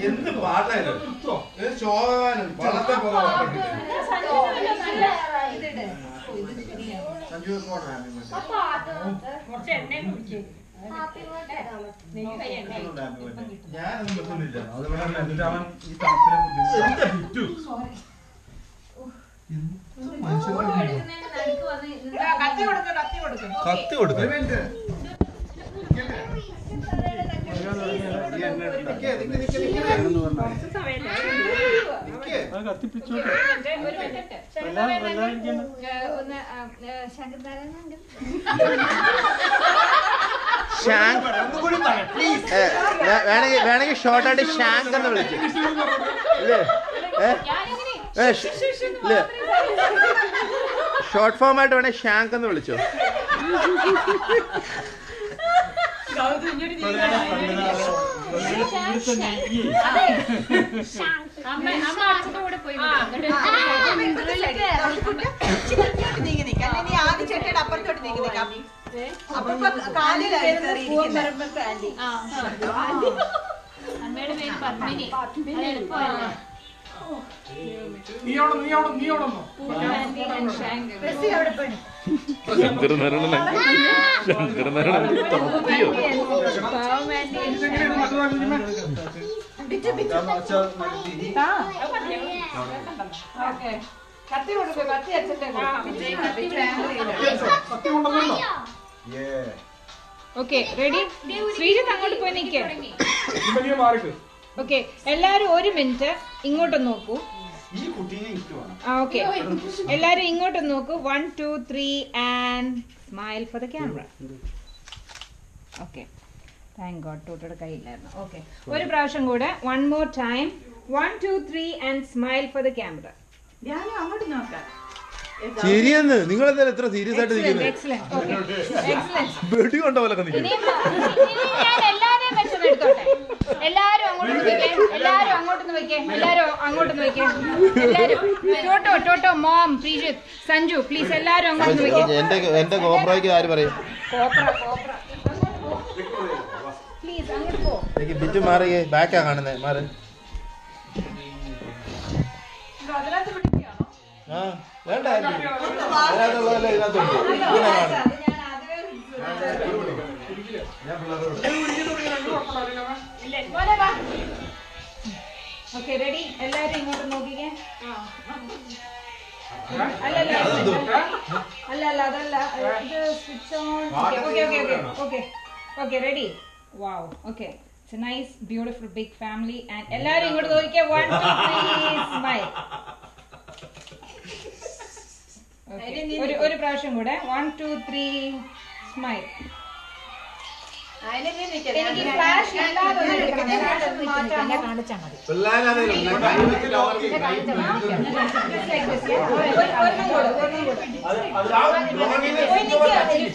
എന്ത് പാട്ടായിരുന്നു ശോഭാനം വളത്തെ പോലെ സഞ്ജു ഞാനൊന്നും വെക്കുന്നില്ല. അതുകൊണ്ട് അവൻ ഈ തണുപ്പിനെ കത്തി കൊടുക്കും. വേണമെങ്കിൽ ഷോർട്ടായിട്ട് ഷാങ്ക് എന്ന് വിളിച്ചു ഷോർട്ട് ഫോം ആയിട്ട് വേണേ ഷാങ്ക് എന്ന് വിളിച്ചോ. അപ്പുറത്തോട്ട് കത്തി കൊടുക്കുക. കത്തി അച്ഛൻ്റെ ഓക്കെ റെഡി. ശ്രീജിത്ത് അങ്ങോട്ട് പോയി നിൽക്കേ. ഓക്കെ എല്ലാരും ഒരു മിനിറ്റ് ഇങ്ങോട്ട് നോക്കൂ. ഓക്കെ എല്ലാരും ഇങ്ങോട്ട് നോക്കൂ. 1 2 3 and smile for the camera. Okay thank god ടോട്ടോയുടെ കയ്യില്ലായിരുന്നു. ഓക്കെ ഒരു പ്രാവശ്യം കൂടെ. 1 more time. 1 2 3 and smile for the camera. ഞാനും അങ്ങോട്ട് നോക്കാം. ശരിയെന്ന് നിങ്ങളെന്തായാലും എത്ര സീരിയസ് ആയിട്ട് നിൽക്കുന്നത്? വെടി കൊണ്ട പോലെ എല്ലാരും അങ്ങോട്ടൊന്ന് വെക്കേ. എല്ലാരും അങ്ങോട്ടൊന്ന് വെക്കേ. ടോട്ടോ ടോട്ടോ മോം പ്രീജിത്ത് സഞ്ജു പ്ലീസ് എല്ലാരും അങ്ങോട്ടൊന്ന് വെക്കേ. എന്റെ ഗോപ്രോയ്ക്ക് ആര് പറയും? പ്ലീസ് അങ്ങോട്ട് പോ. എനിക്ക് ബിറ്റു മാറി ബാക്കാ കാണുന്നേ. മാറി വേണ്ട ഇതിനകത്തുള്ളതല്ലേ ഇതിനകത്തുണ്ട്. Okay ready. എല്ലാരും ഇങ്ങോട്ട് നോക്കിക്കേ. അല്ല അതല്ല ഇത് switch on. Okay ready. Wow. Okay it's a nice beautiful big family and എല്ലാരും ഇങ്ങോട്ട് നോക്കിക്കേ. 1 2 3 സ്മൈൽ. ഒരു പ്രാവശ്യം കൂടെ. 1 2 3 smile.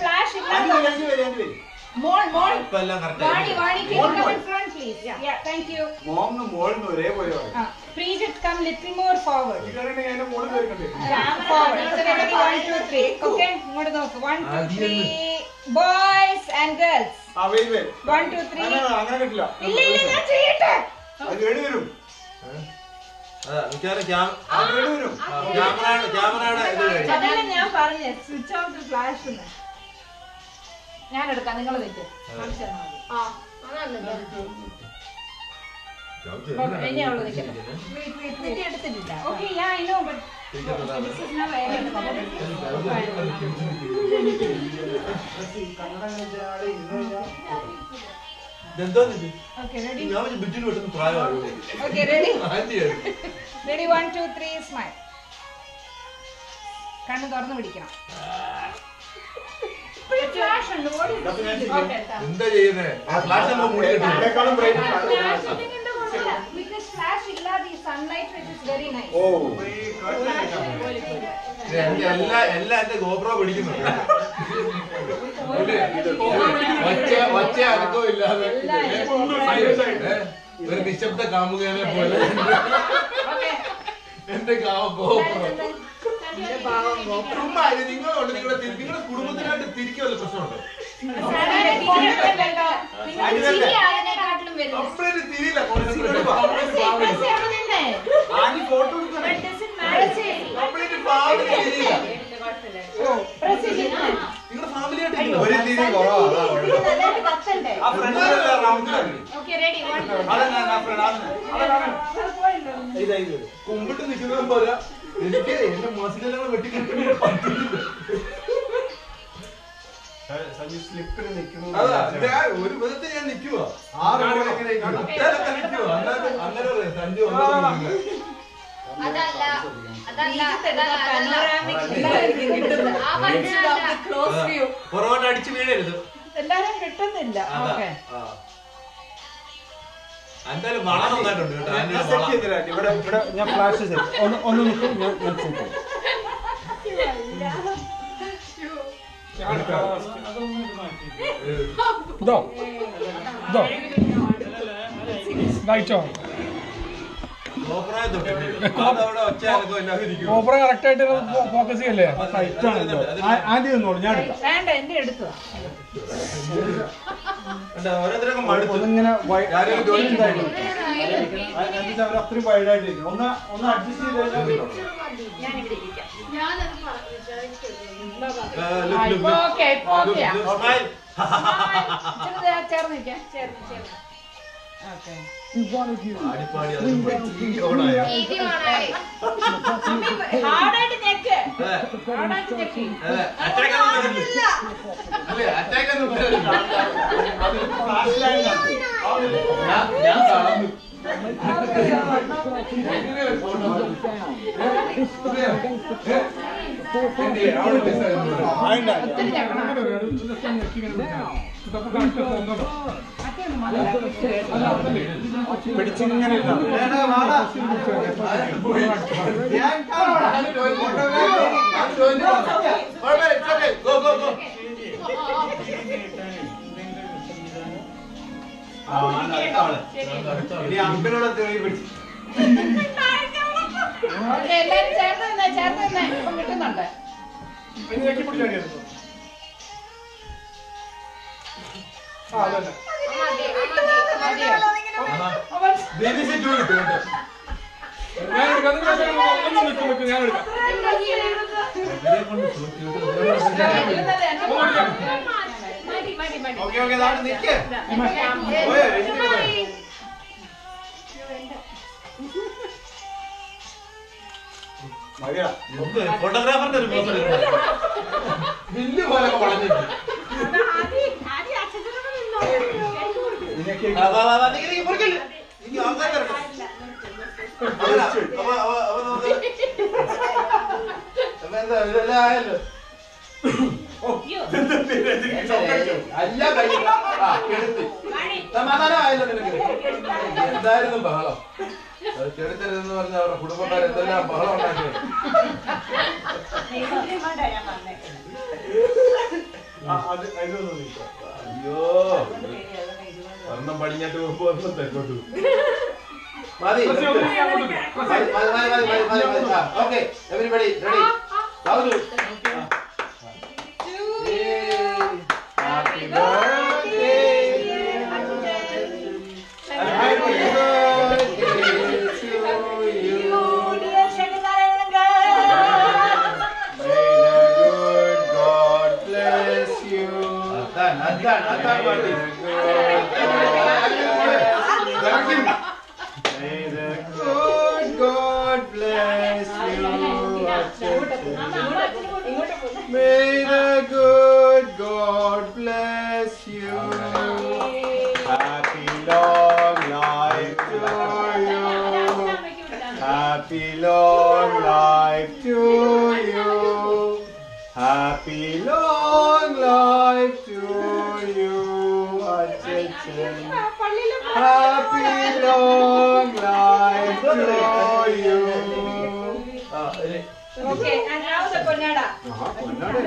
Flash Preet, come little more forward. Forward. 1 2 3. Okay, 1 2 3. Boys and girls. 1 2 3. ഇല്ല ഞാൻ ചെയ്യട്ടെ. അതല്ല ഞാൻ പറഞ്ഞേ സ്വിച്ച് ഓഫ് ഫ്ലാഷ്. ഞാൻ എടുക്കാം. നിങ്ങൾ വെച്ച് എടുത്തിട്ടില്ല. ഓക്കെ ഞാൻ I know but this is now Okay, ready? Okay, ready? Ready, 1 2 3 smile. കണ്ണ് തുറന്ന് പിടിക്കണം. ഫ്ലാഷ് ഉണ്ട്. എന്താ ചെയ്യുന്നേ? ആ ഫ്ലാഷ് നമ്മൾ മൂടി കെട്ടിനേക്കാളും ബ്രൈറ്റ് because flash ഇല്ലാതെ ഈ sunlight which is very nice. ഓ എല്ലാ എന്റെ ഗോപ്രോ പിടിക്കുന്നുണ്ട്. ഒച്ച അനക്കവും ഇല്ലാതെ ഒരു നിശബ്ദ കാമുകനെ പോലെ എന്റെ നിങ്ങളുണ്ട് നിങ്ങളുടെ കുടുംബത്തിനായിട്ട് തിരിക്കുമല്ലോ പ്രശ്നമുണ്ടോ? തിരിയില്ല നിങ്ങളുടെ ഫാമിലിയായിട്ട് കുമ്പിട്ട് നിൽക്കുന്ന പോലെ എനിക്ക് എന്റെ മസിലെല്ലാം വെട്ടിക്കിട്ടുന്ന ഒരു വിധത്തിൽ ഞാൻ നിൽക്കുക അങ്ങനെ സഞ്ജു പുറകോട്ട് അടിച്ചു വീഴരുത്. എല്ലാരും കിട്ടുന്നില്ല. എന്തായാലും വളം നന്നായിട്ടുണ്ട് ഇവിടെ ഞാൻ ഫ്ലാഷ് ഒന്ന് നിൽക്കും ഞാൻ ഓപ്പറ കറക്റ്റ് ആയിട്ട് ഫോക്കസ് ചെയ്യല്ലേ? ആന്റി നിന്നോളൂ, ഞാൻ എടുക്കാം. വേണ്ട, എന്റെ എടുത്തോ. ഒന്നിങ്ങനെ അത്രയും വൈഡായിട്ടിരിക്കും. ഒന്ന് അഡ്ജസ്റ്റ് ചെയ്ത് പിടിച്ചിങ്ങനെ അമ്പിനോട് തെളിവ് പിടിച്ചു. എല്ലാരും ചേർന്ന് കിട്ടുന്നുണ്ട്. ഫോട്ടോഗ്രാഫറിന്റെ ഒരു ബില്ല് പോലെ വളഞ്ഞിട്ട് ഇതെല്ലാം ആയല്ലോ. അല്ല കെടുത്ത് സമാധാനമായല്ലോ നിനക്ക്. എന്തായിരുന്നു ബഹളം? ചെറുത്തരുതെന്ന് പറഞ്ഞ അവരുടെ കുടുംബക്കാർ എന്തെല്ലാം ബഹളം ഉണ്ടാക്കിയത്. അയ്യോ, ഒന്നും പടിഞ്ഞിട്ട് മുമ്പ് ഒന്നും തെക്കോട്ടു മതി. Okay, everybody ready? Happy birthday. May the good God bless you. May the good God bless you. Happy long life to you. Happy long life to you. Happy long life to you. Happy long life to you. Okay, and now the Ponnada. Ponnada.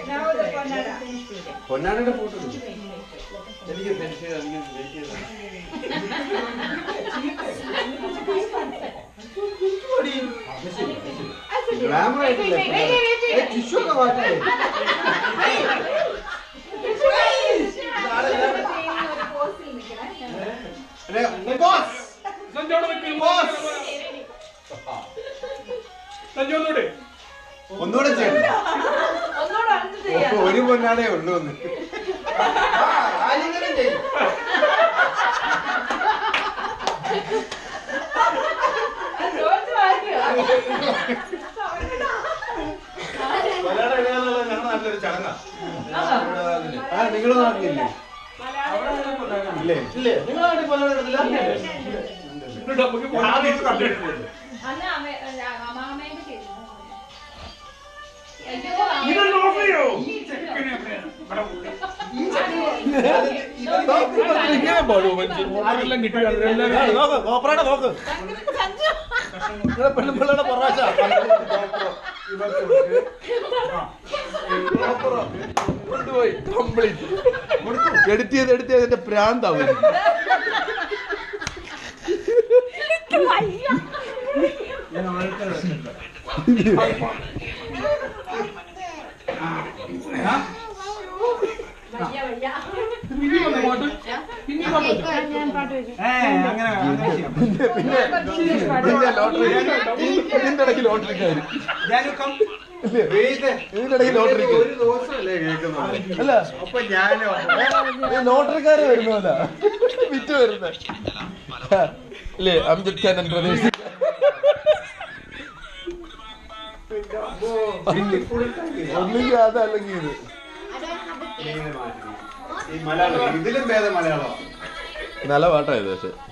Now the Ponnada. Ponnada photo. എനിക്ക് tension glamour ആയിട്ടില്ല tissue ഒക്കെ മാറ്റി ഒന്നുകൂടെ ചെയ്യണം ഒരു പൊന്നാടേ ഉള്ളൂ ഒന്ന് ഞങ്ങളുടെ നാട്ടിലൊരു ചടങ്ങാ നിങ്ങളുടെ നാട്ടിലില്ലേ ഇല്ലേ ഇല്ലേ നിങ്ങളുടെ നാട്ടിൽ പൊന്നാട ഇങ്ങനെ പാടുവോ കോപ്പറയുടെ നോക്ക് പെണ്ണുപിള്ളയുടെ പൊറാശ കൊണ്ടുപോയി കംപ്ലീറ്റ് എഡിറ്റ് ചെയ്ത് എന്റെ പ്രാന്താവും പിന്നെ ലോട്ടറി ലോട്ടറിക്കാര് ഇതിനിടയ്ക്ക് ലോട്ടറിക്ക് അല്ല അപ്പൊ ഞാനോ ലോട്ടറിക്കാര് വരുന്നല്ല വിറ്റ് വരുന്ന ഇല്ലേ അംജദ് ഖാൻ പ്രദേശ് ഒന്നില്ല അതല്ലെങ്കിൽ ഇത് ഇതിലും ഭേദം മലയാളം നല്ല പാട്ടായത് പക്ഷെ